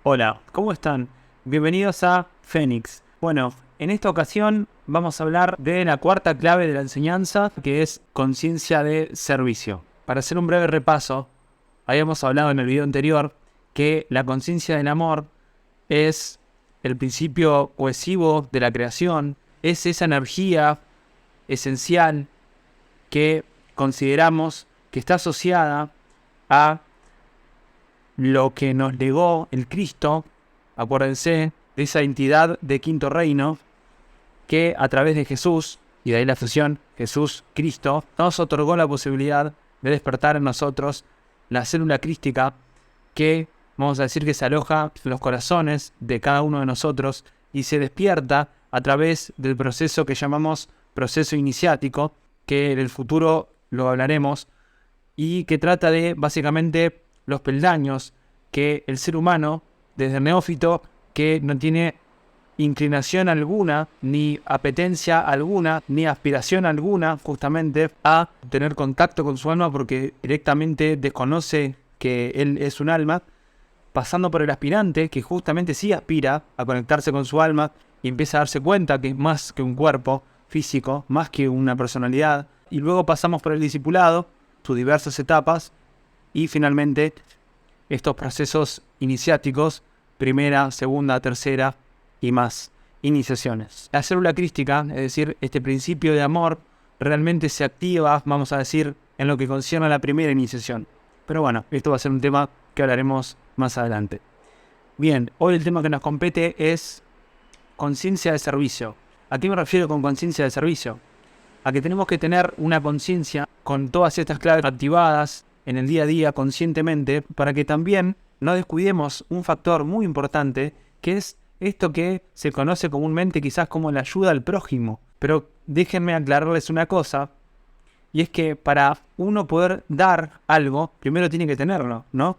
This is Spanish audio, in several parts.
Hola, ¿cómo están? Bienvenidos a Fénix. Bueno, en esta ocasión vamos a hablar de la cuarta clave de la enseñanza, que es conciencia de servicio. Para hacer un breve repaso, habíamos hablado en el video anterior que la conciencia del amor es el principio cohesivo de la creación, es esa energía esencial que consideramos que está asociada a lo que nos legó el Cristo. Acuérdense de esa entidad de quinto reino que a través de Jesús, y de ahí la fusión Jesús-Cristo, nos otorgó la posibilidad de despertar en nosotros la célula crística que vamos a decir que se aloja en los corazones de cada uno de nosotros y se despierta a través del proceso que llamamos proceso iniciático, que en el futuro lo hablaremos, y que trata de básicamente los peldaños que el ser humano, desde el neófito, que no tiene inclinación alguna, ni apetencia alguna, ni aspiración alguna, justamente, a tener contacto con su alma porque directamente desconoce que él es un alma, pasando por el aspirante, que justamente sí aspira a conectarse con su alma y empieza a darse cuenta que es más que un cuerpo físico, más que una personalidad, y luego pasamos por el discipulado, sus diversas etapas, y finalmente estos procesos iniciáticos, primera, segunda, tercera y más iniciaciones. La célula crística, es decir, este principio de amor, realmente se activa, vamos a decir, en lo que concierne a la primera iniciación. Pero bueno, esto va a ser un tema que hablaremos más adelante. Bien, hoy el tema que nos compete es conciencia de servicio. ¿A qué me refiero con conciencia de servicio? A que tenemos que tener una conciencia con todas estas claves activadas en el día a día conscientemente, para que también no descuidemos un factor muy importante, que es esto que se conoce comúnmente quizás como la ayuda al prójimo. Pero déjenme aclararles una cosa, y es que para uno poder dar algo, primero tiene que tenerlo, ¿no?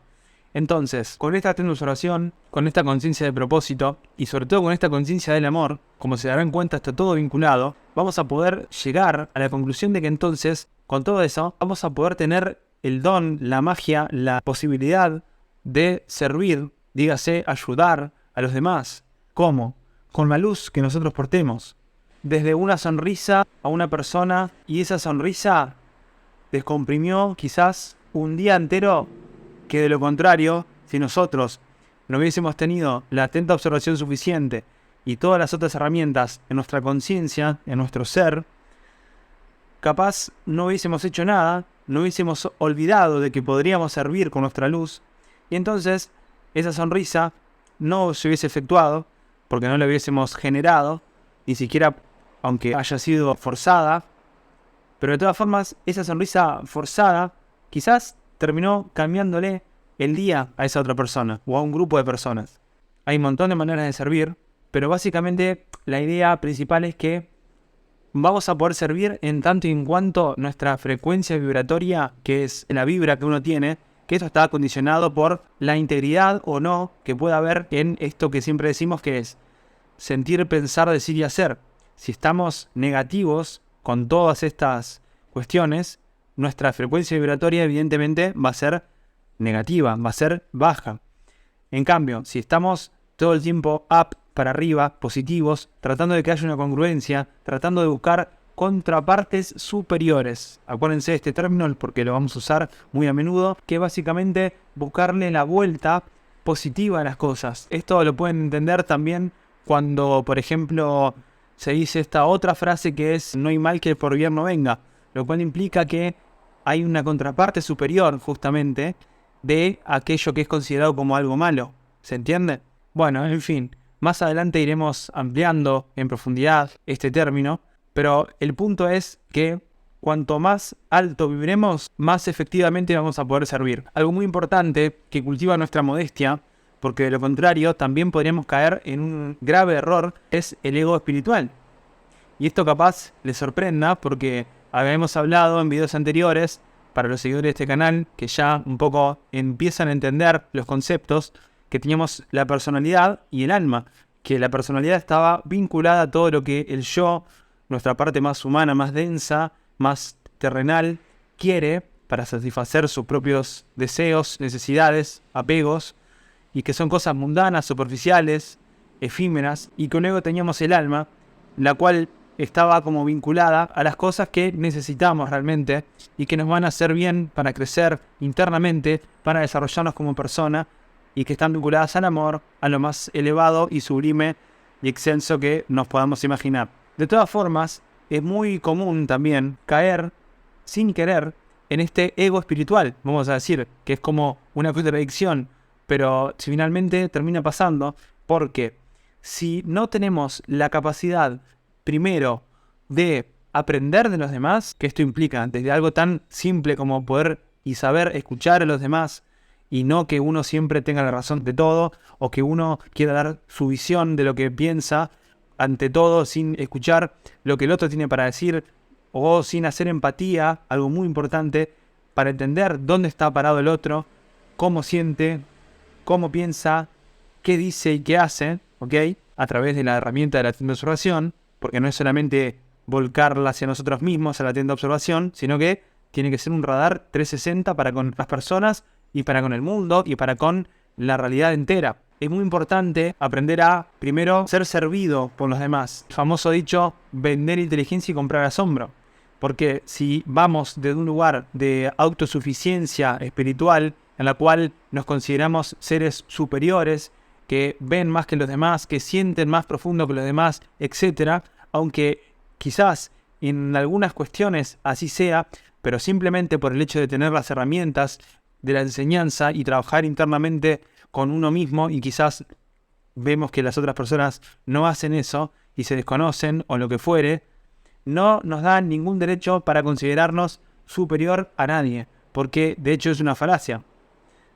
Entonces, con esta observación, con esta conciencia de propósito, y sobre todo con esta conciencia del amor, como se darán cuenta está todo vinculado, vamos a poder llegar a la conclusión de que entonces, con todo eso, vamos a poder tener el don, la magia, la posibilidad de servir, dígase, ayudar a los demás. ¿Cómo? Con la luz que nosotros portemos. Desde una sonrisa a una persona, y esa sonrisa descomprimió quizás un día entero, que de lo contrario, si nosotros no hubiésemos tenido la atenta observación suficiente y todas las otras herramientas en nuestra conciencia, en nuestro ser, capaz no hubiésemos hecho nada, no hubiésemos olvidado de que podríamos servir con nuestra luz, y entonces esa sonrisa no se hubiese efectuado, porque no la hubiésemos generado, ni siquiera aunque haya sido forzada, pero de todas formas esa sonrisa forzada quizás terminó cambiándole el día a esa otra persona, o a un grupo de personas. Hay un montón de maneras de servir, pero básicamente la idea principal es que vamos a poder servir en tanto y en cuanto nuestra frecuencia vibratoria, que es la vibra que uno tiene, que esto está condicionado por la integridad o no que pueda haber en esto que siempre decimos que es sentir, pensar, decir y hacer. Si estamos negativos con todas estas cuestiones, nuestra frecuencia vibratoria evidentemente va a ser negativa, va a ser baja. En cambio, si estamos todo el tiempo up, para arriba, positivos, tratando de que haya una congruencia, tratando de buscar contrapartes superiores. Acuérdense de este término porque lo vamos a usar muy a menudo, que básicamente buscarle la vuelta positiva a las cosas. Esto lo pueden entender también cuando, por ejemplo, se dice esta otra frase que es no hay mal que por bien no venga, lo cual implica que hay una contraparte superior justamente de aquello que es considerado como algo malo. ¿Se entiende? Bueno, en fin, más adelante iremos ampliando en profundidad este término, pero el punto es que cuanto más alto vibremos, más efectivamente vamos a poder servir. Algo muy importante que cultiva nuestra modestia, porque de lo contrario también podríamos caer en un grave error, es el ego espiritual. Y esto capaz les sorprenda porque habíamos hablado en videos anteriores, para los seguidores de este canal, que ya un poco empiezan a entender los conceptos, que teníamos la personalidad y el alma, que la personalidad estaba vinculada a todo lo que el yo, nuestra parte más humana, más densa, más terrenal, quiere para satisfacer sus propios deseos, necesidades, apegos, y que son cosas mundanas, superficiales, efímeras, y que luego teníamos el alma, la cual estaba como vinculada a las cosas que necesitamos realmente y que nos van a hacer bien para crecer internamente, para desarrollarnos como persona, y que están vinculadas al amor, a lo más elevado y sublime y excelso que nos podamos imaginar. De todas formas, es muy común también caer sin querer en este ego espiritual, vamos a decir, que es como una contradicción, pero finalmente termina pasando porque si no tenemos la capacidad, primero, de aprender de los demás, que esto implica desde algo tan simple como poder y saber escuchar a los demás, y no que uno siempre tenga la razón de todo, o que uno quiera dar su visión de lo que piensa, ante todo sin escuchar lo que el otro tiene para decir, o sin hacer empatía, algo muy importante, para entender dónde está parado el otro, cómo siente, cómo piensa, qué dice y qué hace, ¿ok? A través de la herramienta de la atenta observación, porque no es solamente volcarla hacia nosotros mismos a la atenta observación, sino que tiene que ser un radar 360 para con las personas y para con el mundo y para con la realidad entera. Es muy importante aprender a, primero, ser servido por los demás. El famoso dicho, vender inteligencia y comprar asombro. Porque si vamos desde un lugar de autosuficiencia espiritual, en la cual nos consideramos seres superiores, que ven más que los demás, que sienten más profundo que los demás, etc., aunque quizás en algunas cuestiones así sea, pero simplemente por el hecho de tener las herramientas de la enseñanza y trabajar internamente con uno mismo, y quizás vemos que las otras personas no hacen eso y se desconocen o lo que fuere, no nos dan ningún derecho para considerarnos superior a nadie, porque de hecho es una falacia,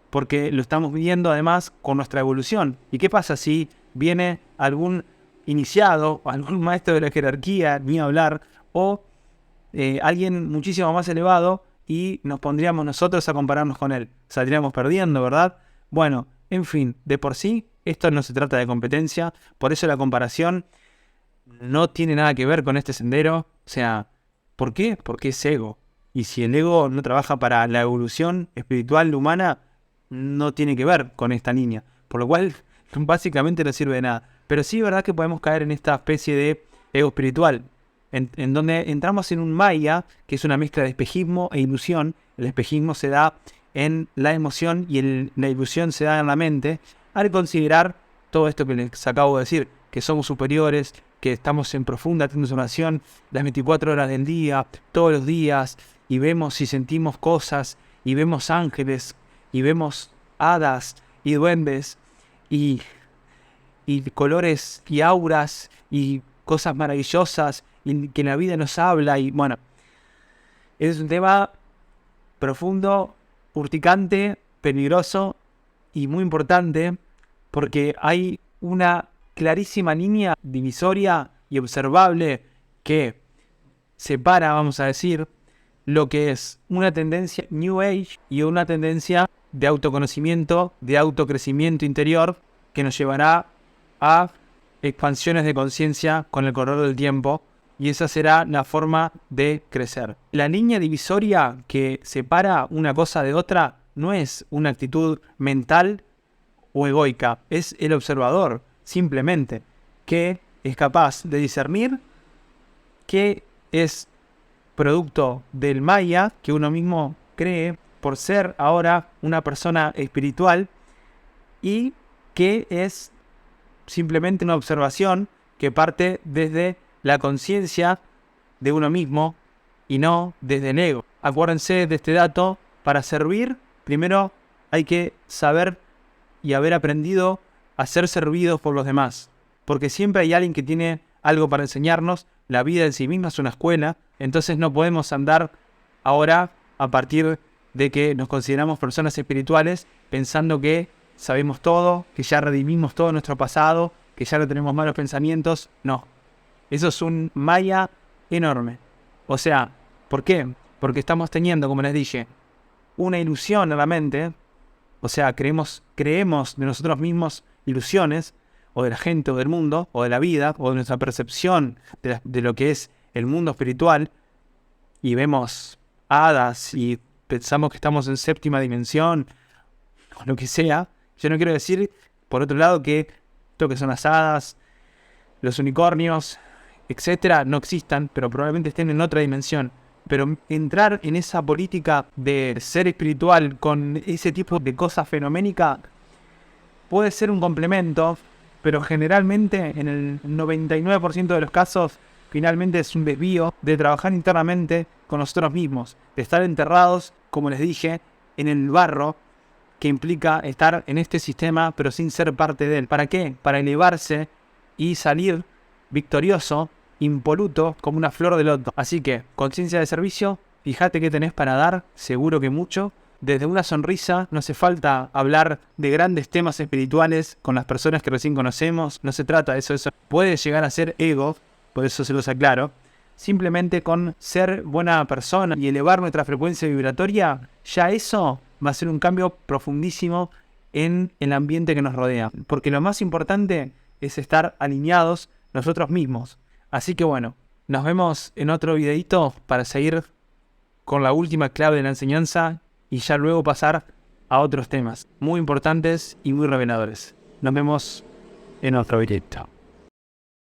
porque lo estamos viviendo además con nuestra evolución. ¿Y qué pasa si viene algún iniciado, algún maestro de la jerarquía, ni hablar, o alguien muchísimo más elevado, y nos pondríamos nosotros a compararnos con él? Saldríamos perdiendo, ¿verdad? Bueno, en fin, de por sí, esto no se trata de competencia, por eso la comparación no tiene nada que ver con este sendero. O sea, ¿por qué? Porque es ego. Y si el ego no trabaja para la evolución espiritual humana, no tiene que ver con esta línea. Por lo cual, básicamente no sirve de nada. Pero sí es verdad que podemos caer en esta especie de ego espiritual, en donde entramos en un maya, que es una mezcla de espejismo e ilusión. El espejismo se da en la emoción y la ilusión se da en la mente, al considerar todo esto que les acabo de decir, que somos superiores, que estamos en profunda oración las 24 horas del día, todos los días, y vemos y sentimos cosas, y vemos ángeles, y vemos hadas y duendes, y colores y auras, y cosas maravillosas, y que la vida nos habla, y bueno, es un tema profundo, urticante, peligroso y muy importante, porque hay una clarísima línea divisoria y observable que separa, vamos a decir, lo que es una tendencia New Age y una tendencia de autoconocimiento, de autocrecimiento interior, que nos llevará a expansiones de conciencia con el correr del tiempo, y esa será la forma de crecer. La línea divisoria que separa una cosa de otra no es una actitud mental o egoica, es el observador, simplemente, que es capaz de discernir qué es producto del maya que uno mismo cree por ser ahora una persona espiritual, y qué es simplemente una observación que parte desde la conciencia de uno mismo y no desde el ego. Acuérdense de este dato: para servir, primero hay que saber y haber aprendido a ser servidos por los demás, porque siempre hay alguien que tiene algo para enseñarnos. La vida en sí misma es una escuela, entonces no podemos andar ahora a partir de que nos consideramos personas espirituales pensando que sabemos todo, que ya redimimos todo nuestro pasado, que ya no tenemos malos pensamientos. No, eso es un maya enorme. O sea, ¿por qué? Porque estamos teniendo, como les dije, una ilusión en la mente. O sea, creemos de nosotros mismos ilusiones, o de la gente, o del mundo, o de la vida, o de nuestra percepción de lo que es el mundo espiritual, y vemos hadas y pensamos que estamos en séptima dimensión, o lo que sea, Yo no quiero decir, por otro lado, que esto que son las hadas, los unicornios, etcétera, no existan, pero probablemente estén en otra dimensión. Pero entrar en esa política de ser espiritual con ese tipo de cosa fenoménica puede ser un complemento, pero generalmente en el 99% de los casos finalmente es un desvío de trabajar internamente con nosotros mismos, de estar enterrados, como les dije, en el barro, que implica estar en este sistema pero sin ser parte de él. ¿Para qué? Para elevarse y salir victorioso, impoluto, como una flor de loto. Así que, conciencia de servicio, fíjate qué tenés para dar, seguro que mucho. Desde una sonrisa, no hace falta hablar de grandes temas espirituales con las personas que recién conocemos, no se trata de eso, eso puede llegar a ser ego, por eso se los aclaro. Simplemente con ser buena persona y elevar nuestra frecuencia vibratoria, ya eso va a ser un cambio profundísimo en el ambiente que nos rodea. Porque lo más importante es estar alineados nosotros mismos. Así que bueno, nos vemos en otro videito para seguir con la última clave de la enseñanza y ya luego pasar a otros temas muy importantes y muy reveladores. Nos vemos en otro videito.